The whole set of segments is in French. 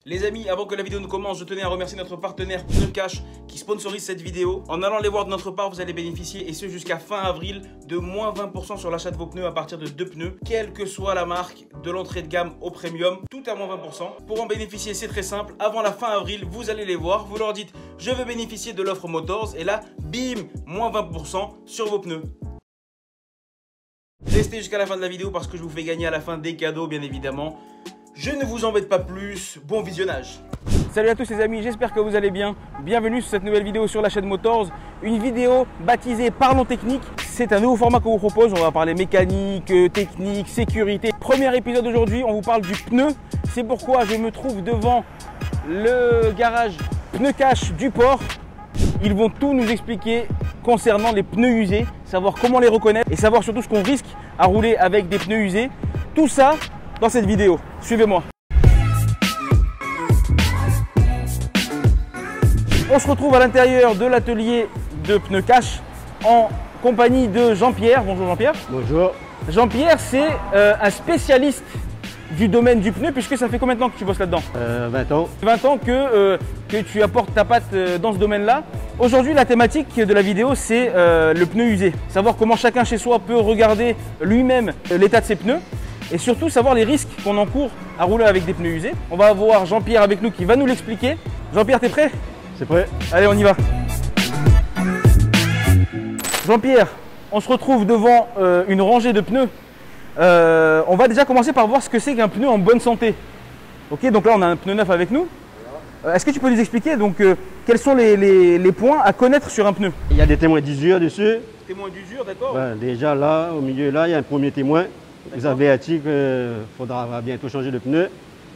Les amis, avant que la vidéo ne commence, je tenais à remercier notre partenaire Pneucash qui sponsorise cette vidéo. En allant les voir de notre part, vous allez bénéficier, et ce jusqu'à fin avril, de moins 20% sur l'achat de vos pneus à partir de 2 pneus, quelle que soit la marque, de l'entrée de gamme au premium, tout à moins 20%. Pour en bénéficier, c'est très simple. Avant la fin avril, vous allez les voir, vous leur dites « Je veux bénéficier de l'offre Motors » et là, bim, moins 20% sur vos pneus. Restez jusqu'à la fin de la vidéo parce que je vous fais gagner à la fin des cadeaux, bien évidemment. Je ne vous embête pas plus, bon visionnage. Salut à tous les amis, j'espère que vous allez bien. Bienvenue sur cette nouvelle vidéo sur la chaîne Motors. Une vidéo baptisée Parlons Technique. C'est un nouveau format qu'on vous propose. On va parler mécanique, technique, sécurité. Premier épisode aujourd'hui, on vous parle du pneu. C'est pourquoi je me trouve devant le garage Pneucash du port. Ils vont tout nous expliquer concernant les pneus usés, savoir comment les reconnaître et savoir surtout ce qu'on risque à rouler avec des pneus usés. Tout ça dans cette vidéo. Suivez-moi. On se retrouve à l'intérieur de l'atelier de Pneucash en compagnie de Jean-Pierre. Bonjour Jean-Pierre. Bonjour. Jean-Pierre, c'est un spécialiste du domaine du pneu, puisque ça fait combien de temps que tu bosses là-dedans? 20 ans. 20 ans que tu apportes ta patte dans ce domaine-là. Aujourd'hui, la thématique de la vidéo, c'est le pneu usé. Savoir comment chacun chez soi peut regarder lui-même l'état de ses pneus et surtout savoir les risques qu'on encourt à rouler avec des pneus usés. On va avoir Jean-Pierre avec nous qui va nous l'expliquer. Jean-Pierre, t'es prêt? C'est prêt. Allez, on y va. Jean-Pierre, on se retrouve devant une rangée de pneus. On va déjà commencer par voir ce que c'est qu'un pneu en bonne santé. Ok, donc là on a un pneu neuf avec nous. Est-ce que tu peux nous expliquer donc quels sont les points à connaître sur un pneu? Il y a des témoins d'usure dessus. Témoin d'usure, d'accord. Ben, déjà là, au milieu là, il y a un premier témoin. Vous avertit qu'il faudra bientôt changer de pneu.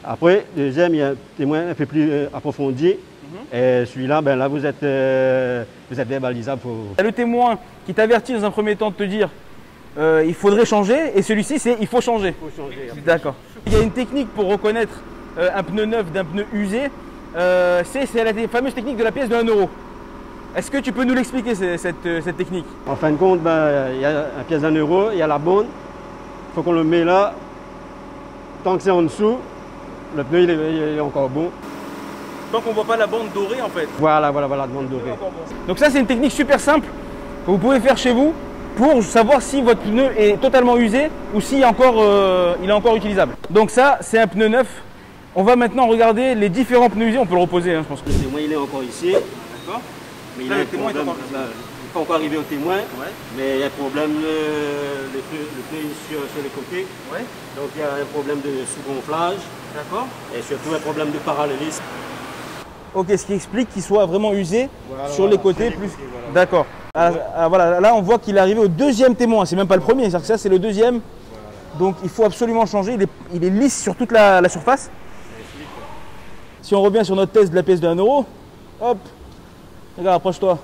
Après, deuxième, il y a un témoin un peu plus approfondi. Et celui-là, ben là, vous êtes verbalisable. Le témoin qui t'avertit dans un premier temps de te dire il faudrait changer, et celui-ci c'est il faut changer. Il faut changer. D'accord. Il y a une technique pour reconnaître un pneu neuf d'un pneu usé. C'est la fameuse technique de la pièce de 1 euro. Est-ce que tu peux nous l'expliquer cette technique? En fin de compte, ben, il y a une pièce d'1 euro, il y a la bonne. Il faut qu'on le met là. Tant que c'est en dessous, le pneu il est encore bon. Tant qu'on ne voit pas la bande dorée en fait. Voilà, la bande dorée. Donc ça c'est une technique super simple que vous pouvez faire chez vous pour savoir si votre pneu est totalement usé ou s'il est encore utilisable. Donc ça c'est un pneu neuf. On va maintenant regarder les différents pneus usés. On peut le reposer, hein, je pense. Le témoin il est encore ici. D'accord. Mais il n'est pas encore arrivé au témoin. Ouais. Mais il y a un problème, le pneu sur les côtés. Ouais. Donc il y a un problème de sous-gonflage. D'accord. Et surtout un problème de parallélisme. Ok, ce qui explique qu'il soit vraiment usé sur les côtés. Plus. Voilà. D'accord. Voilà, là on voit qu'il est arrivé au deuxième témoin. C'est même pas le premier, c'est-à-dire que ça c'est le deuxième. Voilà. Donc il faut absolument changer. Il est lisse sur toute la surface. Si on revient sur notre test de la pièce de 1 euro, hop, regarde, approche-toi.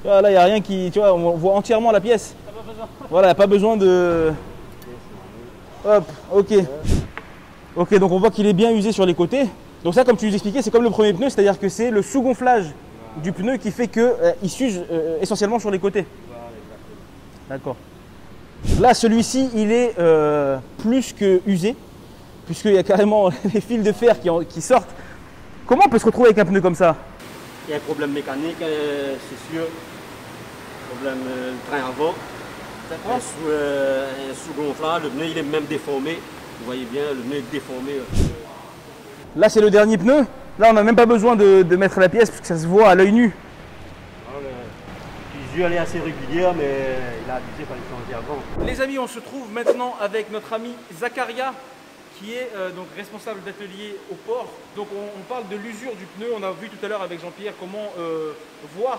Là, il n'y a rien qui. Tu vois, on voit entièrement la pièce. Voilà, pas besoin de. Hop, ok. Ok, donc on voit qu'il est bien usé sur les côtés. Donc ça, comme tu nous expliquais, c'est comme le premier pneu, c'est-à-dire que c'est le sous-gonflage du pneu qui fait qu'il s'use essentiellement sur les côtés. D'accord. Là, celui-ci, il est plus que usé, puisqu'il y a carrément les fils de fer qui sortent. Comment on peut se retrouver avec un pneu comme ça? Il y a un problème mécanique, c'est sûr. Problème train avant. Un sous-gonflage, le pneu il est même déformé. Vous voyez bien, le pneu est déformé. Là, c'est le dernier pneu. Là, on n'a même pas besoin de mettre la pièce parce que ça se voit à l'œil nu. L'usure est assez régulière, mais il a abusé par les changer avant. Les amis, on se trouve maintenant avec notre ami Zakaria, qui est donc responsable d'atelier au port. Donc on parle de l'usure du pneu. On a vu tout à l'heure avec Jean-Pierre comment voir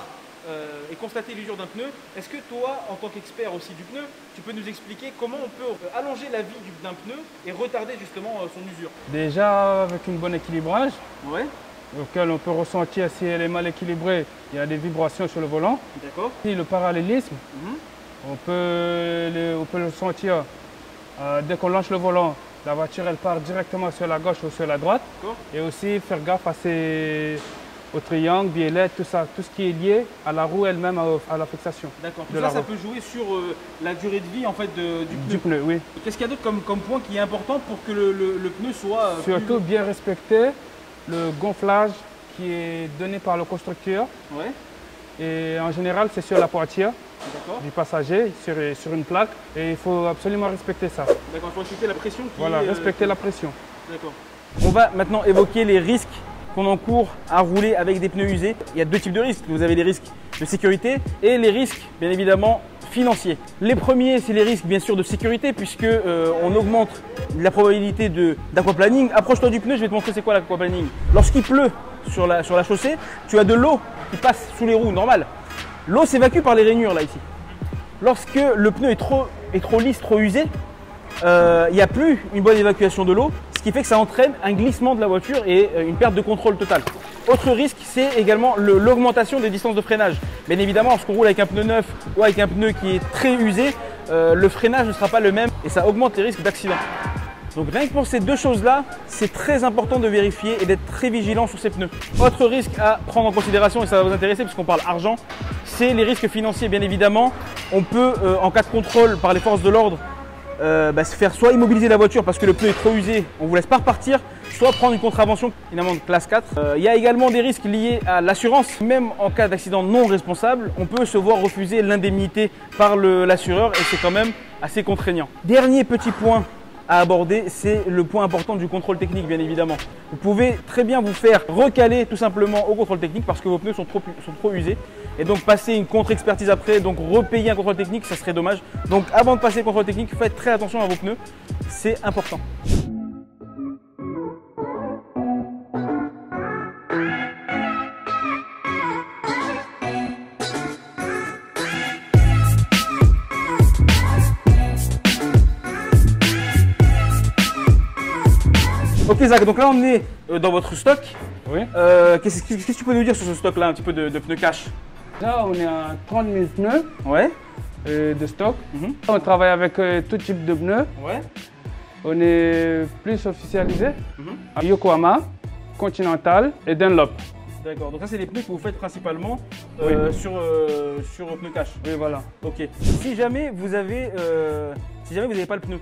et constater l'usure d'un pneu. Est-ce que toi, en tant qu'expert aussi du pneu, tu peux nous expliquer comment on peut allonger la vie d'un pneu et retarder justement son usure? Déjà avec un bon équilibrage, Ouais. auquel on peut ressentir si elle est mal équilibrée, il y a des vibrations sur le volant. D'accord. Et le parallélisme, on peut le sentir dès qu'on lance le volant. La voiture elle part directement sur la gauche ou sur la droite. Et aussi faire gaffe au triangle, biellette, tout ça, tout ce qui est lié à la roue elle-même, à la fixation. D'accord. Tout ça, ça peut jouer sur la durée de vie en fait du pneu. Oui. Qu'est-ce qu'il y a d'autre comme point qui est important pour que le pneu soit surtout bien respecter le gonflage qui est donné par le constructeur. Ouais. Et en général, c'est sur la portière du passager, sur une plaque. Et il faut absolument respecter ça. D'accord, il faut respecter la pression. Voilà, respecter la pression. D'accord. On va maintenant évoquer les risques qu'on encourt à rouler avec des pneus usés. Il y a deux types de risques. Vous avez les risques de sécurité et les risques, bien évidemment, financiers. Les premiers, c'est les risques, bien sûr, de sécurité, puisque on augmente la probabilité d'aquaplaning. Approche-toi du pneu, je vais te montrer c'est quoi l'aquaplaning. Lorsqu'il pleut sur la chaussée, tu as de l'eau qui passe sous les roues, normal. L'eau s'évacue par les rainures, là, ici. Lorsque le pneu est trop lisse, trop usé, il n'y a plus une bonne évacuation de l'eau, ce qui fait que ça entraîne un glissement de la voiture et une perte de contrôle totale. Autre risque, c'est également l'augmentation des distances de freinage. Bien évidemment, lorsqu'on roule avec un pneu neuf ou avec un pneu qui est très usé, le freinage ne sera pas le même et ça augmente les risques d'accident. Donc rien que pour ces deux choses-là, c'est très important de vérifier et d'être très vigilant sur ces pneus. Autre risque à prendre en considération, et ça va vous intéresser puisqu'on parle argent, c'est les risques financiers. Bien évidemment, on peut, en cas de contrôle par les forces de l'ordre, se faire soit immobiliser la voiture parce que le pneu est trop usé, on ne vous laisse pas repartir, soit prendre une contravention, une amende classe 4. Il y a également des risques liés à l'assurance. Même en cas d'accident non responsable, on peut se voir refuser l'indemnité par l'assureur et c'est quand même assez contraignant. Dernier petit point à aborder, c'est le point important du contrôle technique, bien évidemment. Vous pouvez très bien vous faire recaler tout simplement au contrôle technique parce que vos pneus sont trop usés. Et donc passer une contre-expertise après, donc repayer un contrôle technique, ça serait dommage. Donc avant de passer le contrôle technique, faites très attention à vos pneus, c'est important. Ok Zach, donc là on est dans votre stock. Oui. Qu'est-ce que tu peux nous dire sur ce stock là, un petit peu de pneus cash? Là on est à 30 000 pneus de stock. On travaille avec tout type de pneus. Ouais. On est plus officialisé. Yokohama, Continental et Dunlop. D'accord, donc ça c'est les pneus que vous faites principalement sur pneus cash. Oui voilà. Ok. Si jamais vous n'avez pas le pneu,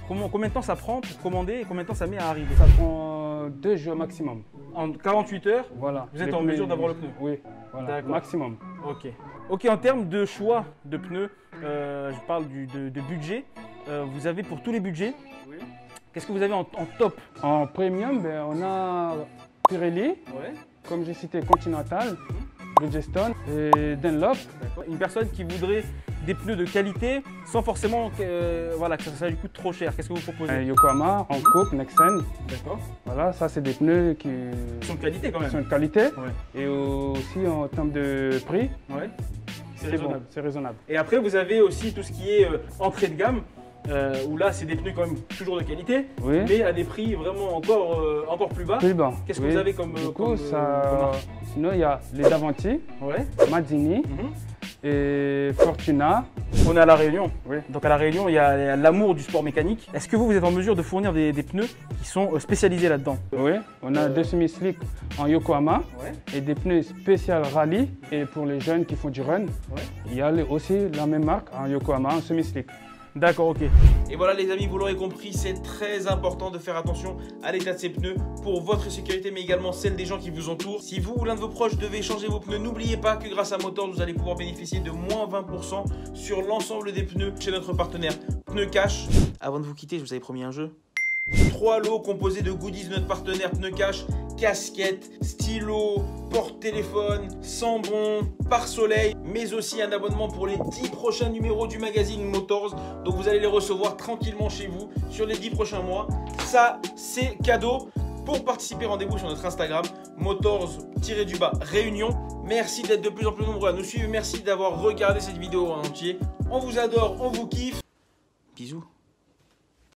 combien de temps ça prend pour commander et combien de temps ça met à arriver? Ça prend 2 jours maximum. En 48 heures, voilà. Vous êtes en mesure d'avoir le pneu? Oui, voilà, maximum. Ok. Ok, en termes de choix de pneus, je parle de budget. Vous avez pour tous les budgets, qu'est-ce que vous avez en top? En premium, on a Pirelli, comme j'ai cité Continental, Bridgestone et Dunlop. Une personne qui voudrait des pneus de qualité sans forcément que ça lui coûte trop cher. Qu'est-ce que vous proposez? Yokohama, Hankook, Nexen. D'accord. Voilà, ça c'est des pneus qui sont de qualité quand même. Sont de qualité. Et aussi en termes de prix, c'est raisonnable. Bon, c'est raisonnable. Et après vous avez aussi tout ce qui est entrée de gamme. Où là c'est des pneus quand même toujours de qualité, mais à des prix vraiment encore plus bas. Qu'est-ce que vous avez comme sinon il y a les Davanti, Mazzini et Fortuna. On est à La Réunion. Donc à La Réunion il y a l'amour du sport mécanique. Est-ce que vous êtes en mesure de fournir des pneus qui sont spécialisés là-dedans? Oui, on a des semi-slick en Yokohama et des pneus spécial rallye et pour les jeunes qui font du run. Il y a aussi la même marque en Yokohama en semi-slick. D'accord, ok. Et voilà les amis, vous l'aurez compris, c'est très important de faire attention à l'état de ces pneus pour votre sécurité, mais également celle des gens qui vous entourent. Si vous ou l'un de vos proches devez changer vos pneus, n'oubliez pas que grâce à Motors, vous allez pouvoir bénéficier de moins 20% sur l'ensemble des pneus chez notre partenaire Pneus Cash. Avant de vous quitter, je vous avais promis un jeu. 3 lots composés de goodies de notre partenaire Pneus Cash, casquettes, stylos, porte-téléphone, sambon, pare-soleil, mais aussi un abonnement pour les 10 prochains numéros du magazine Motors. Donc vous allez les recevoir tranquillement chez vous sur les 10 prochains mois. Ça, c'est cadeau. Pour participer, rendez-vous sur notre Instagram, Motors-Réunion. Merci d'être de plus en plus nombreux à nous suivre. Merci d'avoir regardé cette vidéo en entier. On vous adore, on vous kiffe. Bisous.